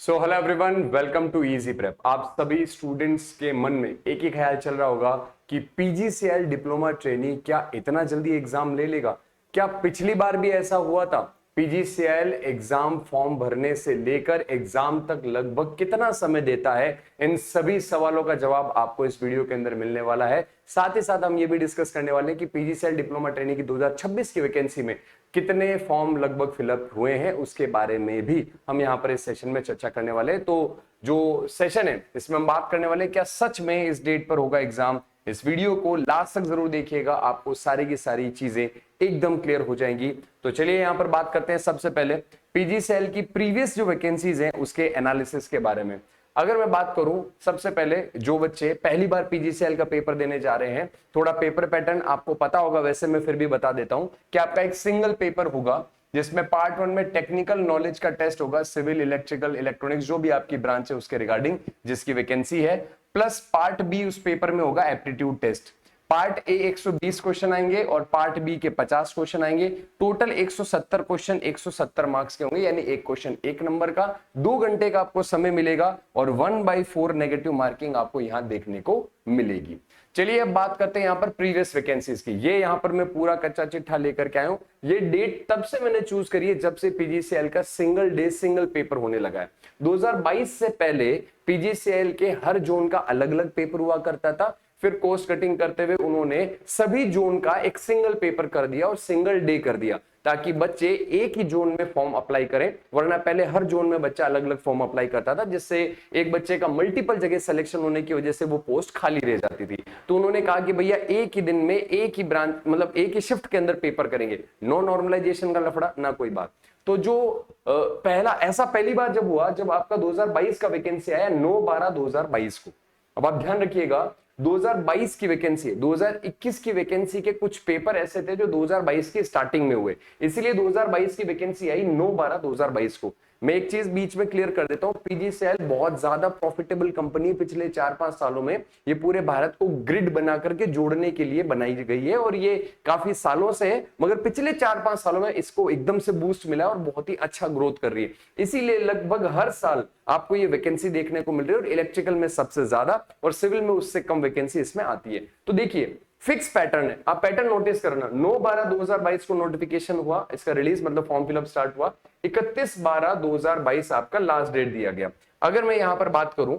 So hello everyone, welcome to Easy Prep. आप सभी students के मन में एक ही ख्याल चल रहा होगा कि पीजीसीएल डिप्लोमा ट्रेनी क्या इतना जल्दी एग्जाम ले लेगा। क्या पिछली बार भी ऐसा हुआ था? पीजीसीएल एग्जाम फॉर्म भरने से लेकर एग्जाम तक लगभग कितना समय देता है? इन सभी सवालों का जवाब आपको इस वीडियो के अंदर मिलने वाला है। साथ ही साथ हम ये भी डिस्कस करने वाले हैं कि पीजीसीएल डिप्लोमा ट्रेनी की 2026 की वैकेंसी में कितने फॉर्म लगभग फिलअप हुए हैं, उसके बारे में भी हम यहाँ पर इस सेशन में चर्चा करने वाले हैं। तो जो सेशन है इसमें हम बात करने वाले हैं क्या सच में इस डेट पर होगा एग्जाम। इस वीडियो को लास्ट तक जरूर देखिएगा, आपको सारी की सारी चीजें एकदम क्लियर हो जाएंगी। तो चलिए यहाँ पर बात करते हैं सबसे पहले पीजीसीएल की प्रीवियस जो वैकेंसीज हैं उसके एनालिसिस के बारे में। अगर मैं बात करूं, सबसे पहले जो बच्चे पहली बार पीजीसीएल का पेपर देने जा रहे हैं, थोड़ा पेपर पैटर्न आपको पता होगा, वैसे मैं फिर भी बता देता हूं कि आपका एक सिंगल पेपर होगा जिसमें पार्ट 1 में टेक्निकल नॉलेज का टेस्ट होगा, सिविल, इलेक्ट्रिकल, इलेक्ट्रॉनिक्स जो भी आपकी ब्रांच है उसके रिगार्डिंग जिसकी वैकेंसी है, प्लस पार्ट बी उस पेपर में होगा aptitude test. Part A 120 question आएंगे और पार्ट बी के 50 क्वेश्चन आएंगे। टोटल 170 क्वेश्चन 170 मार्क्स के होंगे, यानी एक क्वेश्चन एक नंबर का। 2 घंटे का आपको समय मिलेगा और 1/4 नेगेटिव मार्किंग आपको यहां देखने को मिलेगी। चलिए अब बात करते हैं यहाँ पर प्रीवियस वैकेंसीज की। ये यहाँ पर मैं पूरा कच्चा चिट्ठा लेकर के आया हूँ। ये डेट तब से मैंने चूज करी है जब से पीजीसीएल का सिंगल डे सिंगल पेपर होने लगा है। 2022 से पहले पीजीसीएल के हर जोन का अलग अलग पेपर हुआ करता था, फिर कोस्ट कटिंग करते हुए उन्होंने सभी जोन का एक सिंगल पेपर कर दिया और सिंगल डे कर दिया ताकि बच्चे एक ही जोन में फॉर्म अप्लाई करें। वरना पहले हर जोन में बच्चा अलग अलग फॉर्म अप्लाई करता था, जिससे एक बच्चे का मल्टीपल जगह सिलेक्शन होने की वजह से वो पोस्ट खाली रह जाती थी। तो उन्होंने कहा कि भैया एक ही दिन में एक ही ब्रांच, मतलब एक ही शिफ्ट के अंदर पेपर करेंगे, नो नॉर्मलाइजेशन का लफड़ा ना कोई बात। तो जो पहली बार जब हुआ, जब आपका 2022 का वैकेंसी आया 9/12/2022 को। अब आप ध्यान रखिएगा 2022 की वैकेंसी, 2021 की वैकेंसी के कुछ पेपर ऐसे थे जो 2022 की स्टार्टिंग में हुए, इसीलिए 2022 की वैकेंसी आई 9/12/2022 को। मैं एक चीज बीच में क्लियर कर देता हूं, पीजीसीएल बहुत ज्यादा प्रॉफिटेबल कंपनी पिछले 4-5 सालों में ये पूरे भारत को ग्रिड बना करके जोड़ने के लिए बनाई गई है और ये काफी सालों से है, मगर पिछले 4-5 सालों में इसको एकदम से बूस्ट मिला और बहुत ही अच्छा ग्रोथ कर रही है। इसीलिए लगभग हर साल आपको ये वैकेंसी देखने को मिल रही है और इलेक्ट्रिकल में सबसे ज्यादा और सिविल में उससे कम वैकेंसी इसमें आती है। तो देखिए फिक्स पैटर्न है, आप पैटर्न नोटिस करना। 9/12/2022 को नोटिफिकेशन हुआ, इसका रिलीज मतलब फॉर्म फिलअप स्टार्ट हुआ। 31/12/2022 आपका लास्ट डेट दिया गया। अगर मैं यहां पर बात करूं,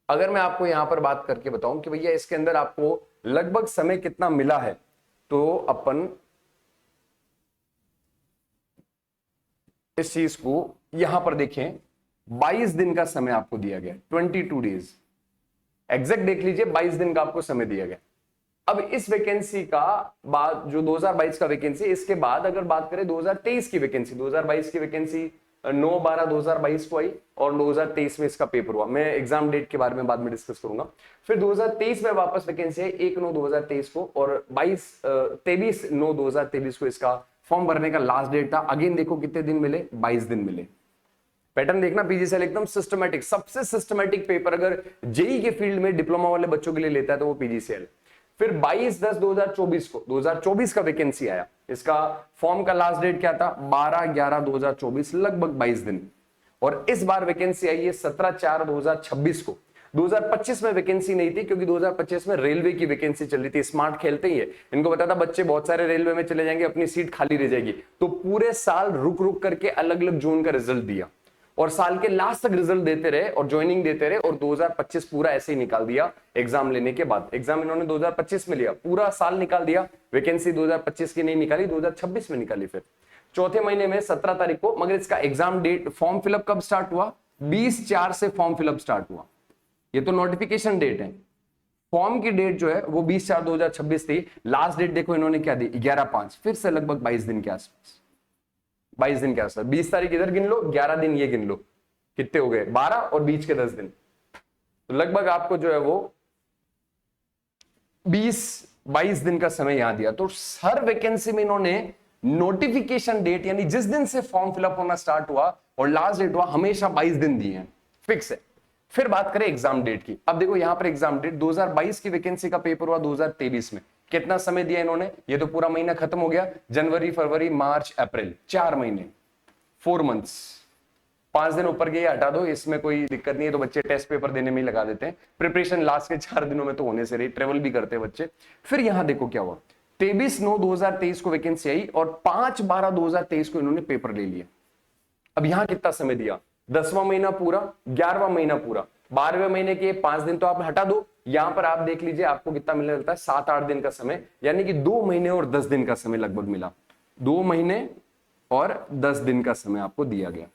अगर मैं आपको यहां पर बात करके बताऊं कि भैया इसके अंदर आपको लगभग समय कितना मिला है, तो अपन इस चीज को यहां पर देखें। 22 दिन का समय आपको दिया गया, 22 डेज एग्जैक्ट देख लीजिए, 22 दिन का आपको समय दिया गया। अब इस वैकेंसी का बाद जो 2022 का वैकेंसी, इसके बाद अगर बात करें 2023 की वैकेंसी, 2022 की वैकेंसी 9/12/2022 को आई और 2023 में इसका पेपर हुआ। मैं एग्जाम डेट के बारे में बाद में डिस्कस करूंगा। फिर 2023 में वापस वैकेंसी है 1/9/2023 को और 23/9/2023 को इसका फॉर्म भरने का लास्ट डेट था। अगेन देखो कितने दिन मिले, 22 दिन मिले। पैटर्न देखना, पीजीसीएल एकदम सिस्टमैटिक, सबसे सिस्टमैटिक पेपर अगर जेई के फील्ड में डिप्लोमा वाले बच्चों के लिए लेता है तो वो पीजीसीएल। फिर 22/10/2024 को 2024 का वैकेंसी आया, इसका फॉर्म का लास्ट डेट क्या था, 12/11/2024, लगभग 22 दिन। और इस बार वैकेंसी आई है 17/4/2026 को। 2025 में वैकेंसी नहीं थी क्योंकि 2025 में रेलवे की वैकेंसी चल रही थी। स्मार्ट खेलते ही है, इनको पता था बच्चे बहुत सारे रेलवे में चले जाएंगे, अपनी सीट खाली रह जाएगी, तो पूरे साल रुक रुक करके अलग अलग जोन का रिजल्ट दिया और साल के लास्ट तक रिजल्ट देते रहे और ज्वाइनिंग देते रहे और 2025 पूरा ऐसे ही निकाल दिया। एग्जाम लेने के बाद एग्जाम इन्होंने 2025 में लिया, पूरा साल निकाल दिया। वैकेंसी 2025 की नहीं निकाली, 2026 में निकाली। फिर चौथे महीने में 17 तारीख को, मगर इसका एग्जाम डेट, फॉर्म फिलअप कब स्टार्ट हुआ, 20/4 से फॉर्म फिलअप स्टार्ट हुआ। ये तो नोटिफिकेशन डेट है, फॉर्म की डेट जो है वो 20/4/2026 थी। लास्ट डेट देखो इन्होंने क्या दी, 11/5, फिर से लगभग 22 दिन के आसपास, 22 दिन के आसपास। 20 तारीख इधर गिन लो, 11 दिन ये गिन लो, कितने हो गए, 12 और बीच के 10 दिन, तो लगभग आपको जो है वो 20-22 दिन का समय यहां दिया। तो हर वैकेंसी में इन्होंने नोटिफिकेशन डेट यानी जिस दिन से फॉर्म फिलअप होना स्टार्ट हुआ और लास्ट डेट हुआ, हमेशा 22 दिन दिए हैं, फिक्स है। फिर बात करें एग्जाम डेट की। अब देखो यहां पर एग्जाम डेट 2022 की वैकेंसी का पेपर हुआ 2023 में, कितना समय दिया इन्होंने, ये तो पूरा महीना खत्म हो गया, जनवरी, फरवरी, मार्च, अप्रैल, 4 महीने, 4 मंथ्स। 5 दिन ऊपर गए हटा दो, इसमें कोई दिक्कत नहीं है, तो बच्चे टेस्ट पेपर देने में ही लगा देते हैं। प्रिपरेशन लास्ट के 4 दिनों में तो होने से रही, ट्रेवल भी करते हैं बच्चे। फिर यहां देखो क्या हुआ, 23/9/2023 को वैकेंसी आई और 5/12/2023 को इन्होंने पेपर ले लिया। अब यहां कितना समय दिया, 10वां महीना पूरा, 11वां महीना पूरा, 12वें महीने के 5 दिन तो आप हटा दो। यहां पर आप देख लीजिए आपको कितना मिलने लगता है, 7-8 दिन का समय, यानी कि 2 महीने और 10 दिन का समय लगभग मिला। 2 महीने और 10 दिन का समय आपको दिया गया।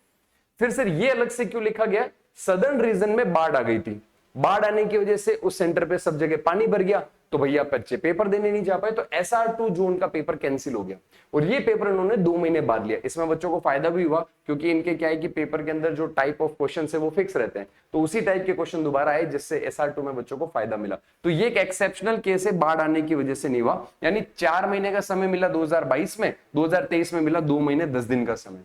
फिर सर ये अलग से क्यों लिखा गया, सदर्न रीजन में बाढ़ आ गई थी, बाढ़ आने की वजह से उस सेंटर पे सब जगह पानी भर गया, तो भैया बच्चे पेपर देने नहीं जा पाए, तो SR2 जून का पेपर कैंसिल हो गया और ये पेपर इन्होंने 2 महीने बाद लिया। इसमें बच्चों को फायदा भी हुआ, क्योंकि इनके क्या है कि पेपर के अंदर जो टाइप ऑफ क्वेश्चन है वो फिक्स रहते हैं, तो उसी टाइप के क्वेश्चन दोबारा आए, जिससे SR2 में बच्चों को फायदा मिला। तो ये एक एक्सेप्शनल केस है, बाढ़ आने की वजह से नहीं हुआ, यानी 4 महीने का समय मिला 2022 में, 2023 में मिला 2 महीने 10 दिन का समय।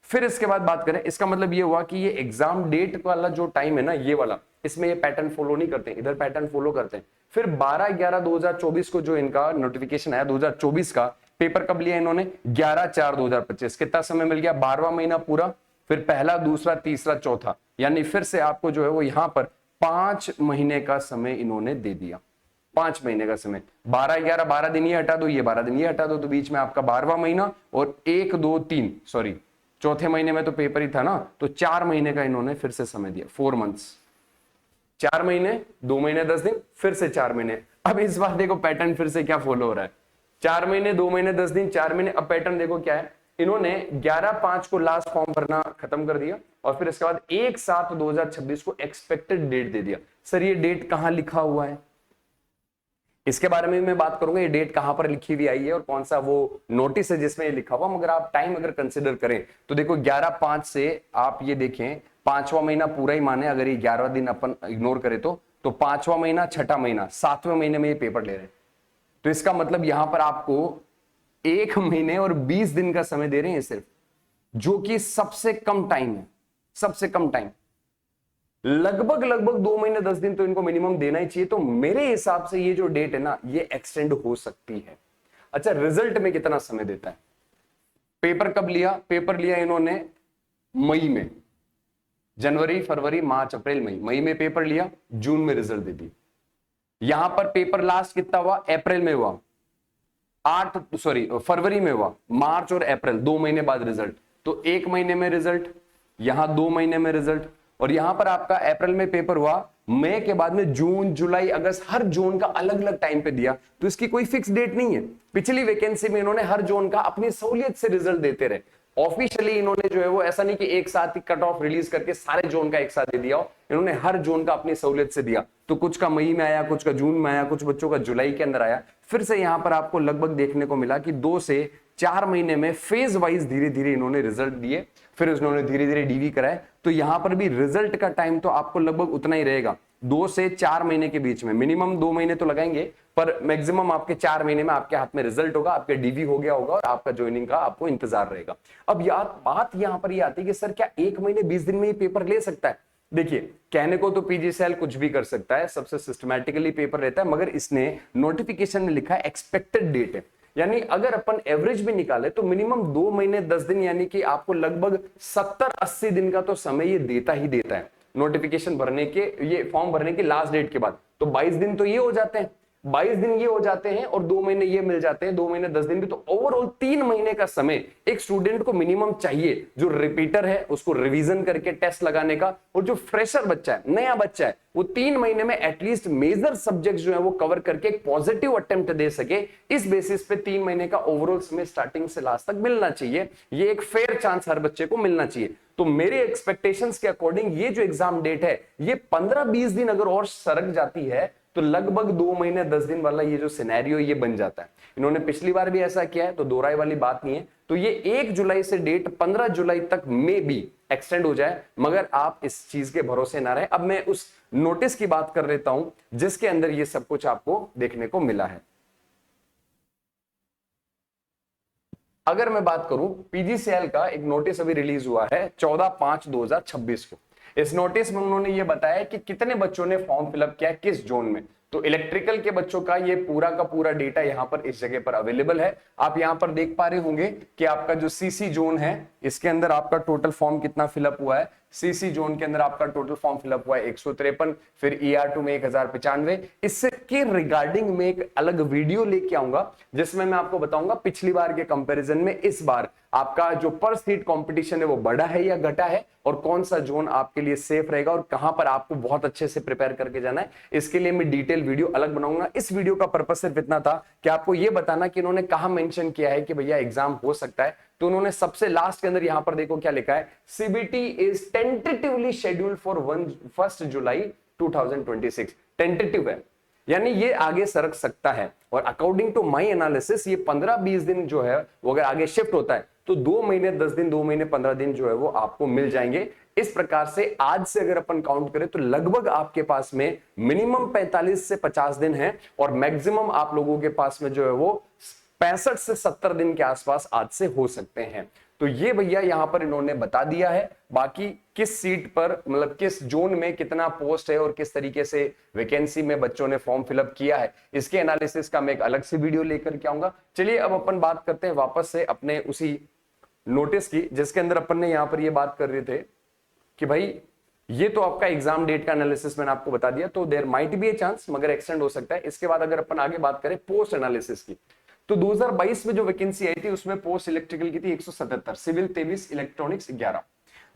फिर इसके बाद बात करें, इसका मतलब ये हुआ कि ये एग्जाम डेट वाला जो टाइम है ना, ये वाला, इसमें ये पैटर्न फॉलो नहीं करते, इधर पैटर्न फॉलो करते हैं। फिर 12/11/2024 को जो इनका नोटिफिकेशन आया 2024 का, पेपर कब लिया इन्होंने, 11/4/2025। कितना समय मिल गया, 12वां महीना पूरा, फिर पहला, दूसरा, तीसरा, चौथा, यानी फिर से आपको जो है वो यहां पर 5 महीने का समय इन्होंने दे दिया। 5 महीने का समय, 12/11, 12 दिन ये हटा दो, ये 12 दिन ये हटा दो, तो बीच में आपका 12वां महीना और 1, 2, 3, सॉरी चौथे महीने में तो पेपर ही था ना, तो 4 महीने का इन्होंने फिर से समय दिया, 4 मंथ्स। 4 महीने, 2 महीने 10 दिन, फिर से 4 महीने। अब इस बार देखो पैटर्न फिर से क्या फॉलो हो रहा है, 4 महीने, 2 महीने 10 दिन, 4 महीने। अब पैटर्न देखो क्या है, इन्होंने 11/5 को लास्ट फॉर्म भरना खत्म कर दिया और फिर इसके बाद 1/7/2026 को एक्सपेक्टेड डेट दे दिया। सर ये डेट कहां लिखा हुआ है, इसके बारे में मैं बात करूंगा, ये डेट कहां पर लिखी हुई आई है और कौन सा वो नोटिस है जिसमें ये लिखा हुआ। मगर आप टाइम अगर कंसिडर करें तो देखो 11/5 से आप ये देखें, 5वां महीना पूरा ही माने, अगर ये 11वां दिन अपन इग्नोर करें तो 5वां महीना, 6ठा महीना, 7वें महीने में ये पेपर ले रहे हैं। तो इसका मतलब यहां पर आपको 1 महीने और 20 दिन का समय दे रहे हैं सिर्फ, जो कि सबसे कम टाइम है, सबसे कम टाइम। लगभग 2 महीने 10 दिन तो इनको मिनिमम देना ही चाहिए। तो मेरे हिसाब से ये जो डेट है ना, ये एक्सटेंड हो सकती है। अच्छा, रिजल्ट में कितना समय देता है, पेपर कब लिया, पेपर लिया इन्होंने मई में, जनवरी, फरवरी, मार्च, अप्रैल, मई में पेपर लिया, जून में रिजल्ट दे दी। यहां पर पेपर लास्ट कितना हुआ, अप्रैल में हुआ, फरवरी में हुआ, मार्च और अप्रैल, 2 महीने बाद रिजल्ट। तो 1 महीने में रिजल्ट, यहां 2 महीने में रिजल्ट, और यहां पर आपका अप्रैल में पेपर हुआ, मई के बाद में जून, जुलाई, अगस्त, हर जोन का अलग अलग टाइम पे दिया। तो इसकी कोई फिक्स डेट नहीं है। पिछली वैकेंसी में इन्होंने हर जोन का अपनी सहूलियत से रिजल्ट देते रहे। ऑफिशियली इन्होंने जो है वो ऐसा नहीं कि एक साथ ही कट ऑफ रिलीज करके सारे जोन का एक साथ दे दिया हो, इन्होंने हर जोन का अपनी सहूलियत से दिया। तो कुछ का मई में आया, कुछ का जून में आया, कुछ बच्चों का जुलाई के अंदर आया। फिर से यहां पर आपको लगभग देखने को मिला कि 2 से 4 महीने में फेज वाइज धीरे धीरे इन्होंने रिजल्ट दिए, फिर उन्होंने धीरे धीरे डीवी कराए। तो यहां पर भी रिजल्ट का टाइम तो आपको लगभग उतना ही रहेगा, 2 से 4 महीने के बीच में। मिनिमम 2 महीने तो लगाएंगे, पर मैक्सिमम आपके 4 महीने में आपके हाथ में रिजल्ट होगा, आपके डीवी हो गया होगा और आपका ज्वाइनिंग का आपको इंतजार रहेगा। अब यार बात यहां पर ये आती है कि सर क्या 1 महीने 20 दिन में ये पेपर ले सकता है? देखिए, कहने को तो PGCEL कुछ भी कर सकता है, सबसे सिस्टमैटिकली पेपर रहता है, मगर इसने नोटिफिकेशन में लिखा है एक्सपेक्टेड डेट है, यानी अगर अपन एवरेज भी निकाले तो मिनिमम 2 महीने 10 दिन, यानी कि आपको लगभग 70-80 दिन का तो समय ये देता ही देता है नोटिफिकेशन भरने के, ये फॉर्म भरने की लास्ट डेट के बाद। तो 22 दिन तो ये हो जाते हैं, 22 दिन ये हो जाते हैं और 2 महीने ये मिल जाते हैं, 2 महीने 10 दिन भी। तो ओवरऑल 3 महीने का समय एक स्टूडेंट को मिनिमम चाहिए, जो रिपीटर है उसको रिवीजन करके टेस्ट लगाने का, और जो फ्रेशर बच्चा है, नया बच्चा है, वो 3 महीने में एटलीस्ट मेजर सब्जेक्ट जो है वो कवर करके एक पॉजिटिव अटेम्प्ट दे सके। इस बेसिस पे 3 महीने का ओवरऑल समय स्टार्टिंग से लास्ट तक मिलना चाहिए। ये एक फेयर चांस हर बच्चे को मिलना चाहिए। तो मेरे एक्सपेक्टेशंस के अकॉर्डिंग ये जो एग्जाम डेट है, ये 15-20 दिन अगर और सरक जाती है तो लगभग 2 महीने 10 दिन वाला ये जो सिनेरियो ये बन जाता है। इन्होंने पिछली बार भी ऐसा किया है, तो दोहराई वाली बात नहीं है। तो ये 1 जुलाई से डेट 15 जुलाई तक में भी एक्सटेंड हो जाए, मगर आप इस चीज के भरोसे ना रहे। अब मैं उस नोटिस की बात कर लेता हूं जिसके अंदर ये सब कुछ आपको देखने को मिला है। अगर मैं बात करूं, PGCEL का एक नोटिस अभी रिलीज हुआ है 14/5/2026 को। इस नोटिस में उन्होंने ये बताया कि कितने बच्चों ने फॉर्म फिलअप किया किस जोन में। तो इलेक्ट्रिकल के बच्चों का ये पूरा का पूरा डेटा यहाँ पर इस जगह पर अवेलेबल है। आप यहाँ पर देख पा रहे होंगे कि आपका जो सीसी जोन है इसके अंदर आपका टोटल फॉर्म कितना फिलअप हुआ है। सीसी जोन के अंदर आपका टोटल फॉर्म फिलअप हुआ है 153, फिर ER2 में 1095। इसके रिगार्डिंग में एक अलग वीडियो लेके आऊंगा जिसमें मैं आपको बताऊंगा पिछली बार के कंपैरिजन में इस बार आपका जो पर सीट कंपटीशन है वो बढ़ा है या घटा है, और कौन सा जोन आपके लिए सेफ रहेगा और कहां पर आपको बहुत अच्छे से प्रिपेयर करके जाना है। इसके लिए मैं डिटेल वीडियो अलग बनाऊंगा। इस वीडियो का पर्पस सिर्फ इतना था कि आपको यह बताना कि इन्होंने कहां मेंशन किया है कि भैया एग्जाम हो सकता है। तो उन्होंने सबसे लास्ट के अंदर यहां पर देखो क्या लिखा है, CBT is tentatively scheduled for 1 July 2026। Tentative है, यानी ये आगे सरक सकता है। और अकॉर्डिंग टू माय एनालिसिस ये 15-20 दिन जो है वो अगर आगे शिफ्ट होता है तो 2 महीने 10 दिन, 2 महीने 15 दिन जो है वो आपको मिल जाएंगे। इस प्रकार से आज से अगर अपन काउंट करें तो लगभग आपके पास में मिनिमम 45 से 50 दिन है और मैक्सिमम आप लोगों के पास में जो है वो 65 से 70 दिन के आसपास आज से हो सकते हैं। तो ये भैया यहां पर इन्होंने बता दिया है। बाकी किस सीट पर मतलब किस जोन में कितना पोस्ट है और किस तरीके से वैकेंसी में बच्चों ने फॉर्म फिलअप किया है, इसके एनालिसिस का मैं एक अलग से वीडियो लेकर के आऊंगा। चलिए अब अपन बात करते हैं वापस से अपने उसी नोटिस की जिसके अंदर अपन ने यहां पर ये बात कर रहे थे कि भाई ये तो आपका एग्जाम डेट का एनालिसिस मैंने आपको बता दिया, तो there might be a chance मगर एक्सटेंड हो सकता है। इसके बाद अगर अपन आगे बात करें पोस्ट एनालिसिस की, तो 2022 में जो वैकेंसी आई थी उसमें पोस्ट इलेक्ट्रिकल की थी 177, सिविल 23, इलेक्ट्रॉनिक्स 11।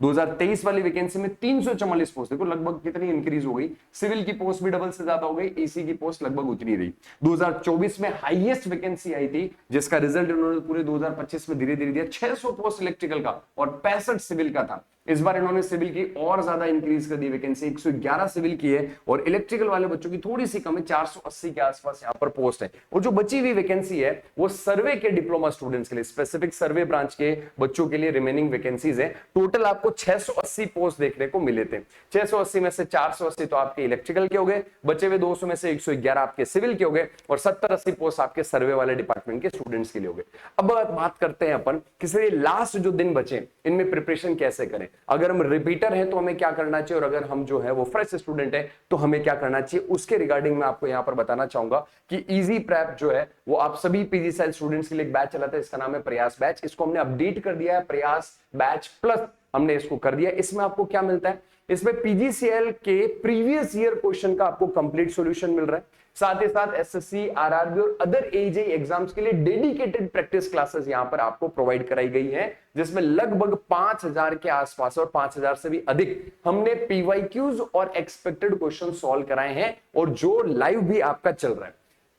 2023 वाली वैकेंसी में 344 पोस्ट, देखो लगभग कितनी इंक्रीज हो गई। सिविल की पोस्ट भी डबल से ज्यादा हो गई, एसी की पोस्ट लगभग उतनी रही। 2024 में हाईएस्ट वैकेंसी आई थी जिसका रिजल्ट उन्होंने पूरे 2025 में धीरे धीरे दिया, 600 पोस्ट इलेक्ट्रिकल का और 65 सिविल का था। इस बार इन्होंने सिविल की और ज्यादा इंक्रीज कर दी, वैकेंसी 111 सिविल की है और इलेक्ट्रिकल वाले बच्चों की थोड़ी सी कम है, 480 के आसपास यहां पर पोस्ट है। और जो बची हुई वैकेंसी है वो सर्वे के डिप्लोमा स्टूडेंट्स के लिए, स्पेसिफिक सर्वे ब्रांच के बच्चों के लिए रिमेनिंग वैकेंसीज है। टोटल आपको 680 पोस्ट देखने को मिले थे। 680 में से 480 तो आपके इलेक्ट्रिकल के हो गए, बचे हुए 200 में से 111 आपके सिविल के हो गए और 70-80 पोस्ट आपके सर्वे वाले डिपार्टमेंट के स्टूडेंट्स के लिए हो गए। अब बात करते हैं अपन किसी लास्ट जो दिन बचे इनमें प्रिपरेशन कैसे करें। अगर हम रिपीटर हैं तो हमें क्या करना चाहिए और अगर हम जो है वो फ्रेश स्टूडेंट है तो हमें क्या करना चाहिए, उसके रिगार्डिंग मैं आपको यहां पर बताना चाहूंगा कि इजी प्रेप जो है वो आप सभी पीजी साइड स्टूडेंट्स के लिए एक बैच चलाता है, इसका नाम है प्रयास बैच। इसको हमने अपडेट कर दिया है, प्रयास बैच प्लस हमने इसको कर दिया। इसमें आपको क्या मिलता है, इसमें पीजीसीएल के प्रीवियस ईयर क्वेश्चन का आपको कंप्लीट सॉल्यूशन मिल रहा है, साथ ही साथ एसएससी, आरआरबी और अदर एजेई एग्जाम्स के लिए डेडिकेटेड प्रैक्टिस क्लासेस यहां पर आपको प्रोवाइड कराई गई हैं, जिसमें लगभग 5000 के आसपास और 5000 से भी अधिक हमने पीवाईक्यूज और एक्सपेक्टेड क्वेश्चन सॉल्व कराए हैं और जो लाइव भी आपका चल रहा है।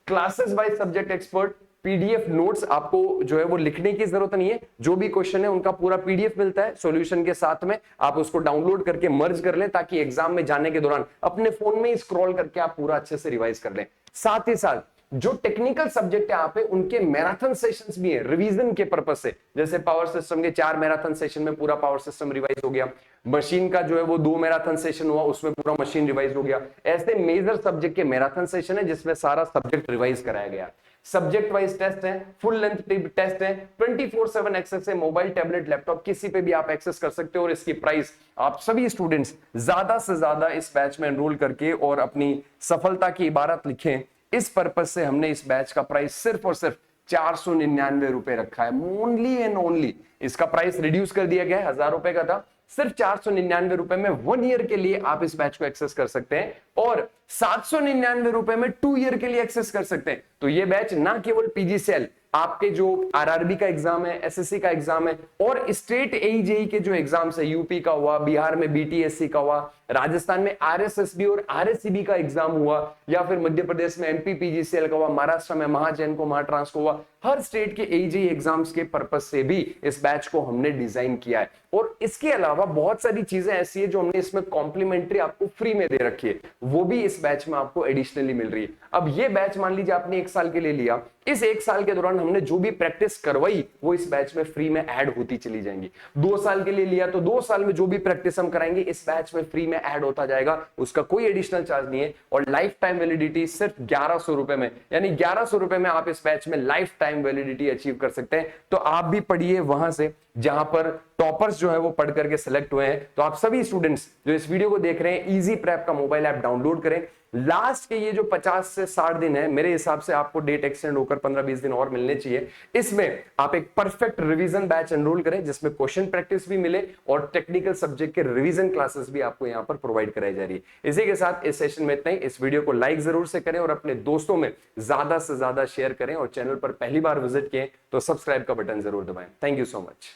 Classes by subject expert, PDF notes आपको जो है वो लिखने की जरूरत नहीं है, जो भी क्वेश्चन है उनका पूरा पीडीएफ मिलता है सॉल्यूशन के साथ में, आप उसको डाउनलोड करके मर्ज कर लें ताकि एग्जाम में जाने के दौरान अपने फोन में स्क्रॉल करके आप पूरा अच्छे से रिवाइज कर लें। साथ ही साथ जो टेक्निकल सब्जेक्ट है यहाँ पे उनके मैराथन सेशंस भी है रिवीजन के पर्पस से, जैसे पावर सिस्टम के 4 मैराथन सेशन में पूरा पावर सिस्टम रिवाइज हो गया, मशीन का जो है वो 2 मैराथन सेशन हुआ उसमें पूरा मशीन रिवाइज हो गया। ऐसे मेजर सब्जेक्ट के मैराथन सेशन है जिसमें सारा सब्जेक्ट रिवाइज कराया गया। सब्जेक्ट वाइज टेस्ट है, फुल लेंथ टेस्ट है, 24/7 एक्सेस है, मोबाइल, टैबलेट, लैपटॉप किसी पे भी आप एक्सेस कर सकते हो और इसकी प्राइस आप सभी स्टूडेंट्स ज्यादा से ज्यादा इस बैच में एनरोल करके और अपनी सफलता की इबारत लिखें, इस पर्पस से हमने इस बैच का प्राइस सिर्फ और सिर्फ 499 रुपए रखा है, ओनली एंड ओनली। इसका प्राइस रिड्यूस कर दिया गया है, 1000 रुपए का था, सिर्फ 499 रुपए में 1 ईयर के लिए आप इस बैच को एक्सेस कर सकते हैं और 799 रुपए में 2 ईयर के लिए एक्सेस कर सकते हैं। तो ये बैच ना केवल पीजीसीएल, आपके जो आरआरबी का एग्जाम है, एसएससी का एग्जाम है और स्टेट एजेई के जो एग्जाम्स है, यूपी का हुआ, बिहार में बीटीएससी का हुआ, राजस्थान में आरएसएसबी और आरएससीबी का एग्जाम हुआ, या फिर मध्य प्रदेश में एमपी पीजीसीएल का हुआ, महाराष्ट्र में महाजैनको, महाट्रांस को हुआ, हर स्टेट के एजेई एग्जाम्स के पर्पस से भी इस बैच को हमने डिजाइन किया है। और इसके अलावा बहुत सारी चीजें ऐसी है जो हमने इसमें कॉम्प्लीमेंट्री आपको फ्री में दे रखी है, वो भी इस बैच में आपको एडिशनली मिल रही है। अब ये बैच मान लीजिए आपने 1 साल के लिए लिया, इस 1 साल के दौरान हमने जो भी प्रैक्टिस करवाई वो इस बैच में फ्री में ऐड होती चली जाएंगी। 2 साल के लिए लिया तो 2 साल में जो भी प्रैक्टिस हम कराएंगे इस बैच में फ्री में ऐड होता जाएगा, उसका कोई एडिशनल चार्ज नहीं है। और लाइफ टाइम वैलिडिटी सिर्फ 1100 रुपए में, यानी 1100 रुपए में आप इस बैच में लाइफ टाइम वैलिडिटी अचीव कर सकते हैं। तो आप भी पढ़िए वहां से जहां पर टॉपर्स पेपर्स जो है वो पढ़ करके सिलेक्ट हुए हैं। तो आप सभी स्टूडेंट्स जो इस वीडियो को देख रहे हैं, इजी प्रेप का मोबाइल ऐप डाउनलोड करें। लास्ट के ये जो 50 से 60 दिन है, मेरे हिसाब से आपको डेट एक्सटेंड होकर 15-20 दिन और मिलने चाहिए। इसमें आप एक परफेक्ट रिवीजन बैच एनरोल करें जिसमें क्वेश्चन प्रैक्टिस भी मिले और टेक्निकल सब्जेक्ट के रिवीजन क्लासेस भी आपको यहां पर प्रोवाइड कराई जा रही है। इसी के साथ इस सेशन में इतना ही। इस वीडियो को लाइक जरूर से करें और अपने दोस्तों में ज्यादा से ज्यादा शेयर करें, और चैनल पर पहली बार विजिट किए तो सब्सक्राइब का बटन जरूर दबाएं। Thank you so much.